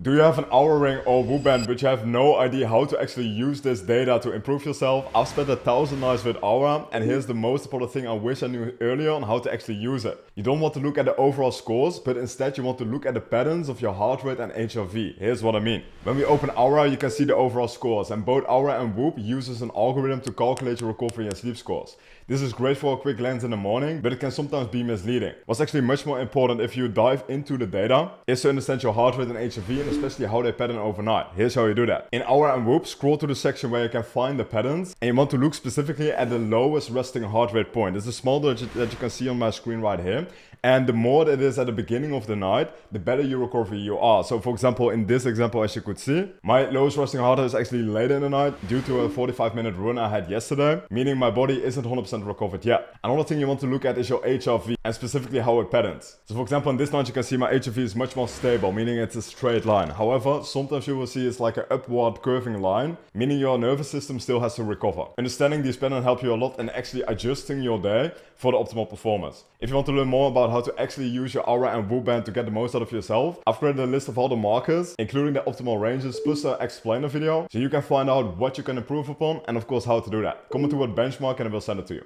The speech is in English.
Do you have an Oura ring or WHOOP band but you have no idea how to actually use this data to improve yourself? I've spent 1,000 nights with Oura, and here's the most important thing I wish I knew earlier on how to actually use it. You don't want to look at the overall scores, but instead you want to look at the patterns of your heart rate and HRV. Here's what I mean. When we open Oura, you can see the overall scores, and both Oura and WHOOP uses an algorithm to calculate your recovery and sleep scores. This is great for a quick glance in the morning, but it can sometimes be misleading. What's actually much more important if you dive into the data is to understand your heart rate and HRV, and especially how they pattern overnight. Here's how you do that. In Oura and WHOOP, scroll to the section where you can find the patterns, and you want to look specifically at the lowest resting heart rate point. There's a small dot that you can see on my screen right here. And the more it is at the beginning of the night, the better your recovery you are. So for example, in this example, as you could see, my lowest resting heart rate is actually later in the night due to a 45-minute run I had yesterday, meaning my body isn't 100% recovered yet. Another thing you want to look at is your HRV and specifically how it patterns. So for example, in this night, you can see my HRV is much more stable, meaning it's a straight line. However, sometimes you will see it's like an upward curving line, meaning your nervous system still has to recover. Understanding these patterns help you a lot in actually adjusting your day for the optimal performance. If you want to learn more about how to actually use your Oura and WHOOP band to get the most out of yourself, I've created a list of all the markers, including the optimal ranges, plus an explainer video, so you can find out what you can improve upon and of course how to do that. Comment to what benchmark and I will send it to you.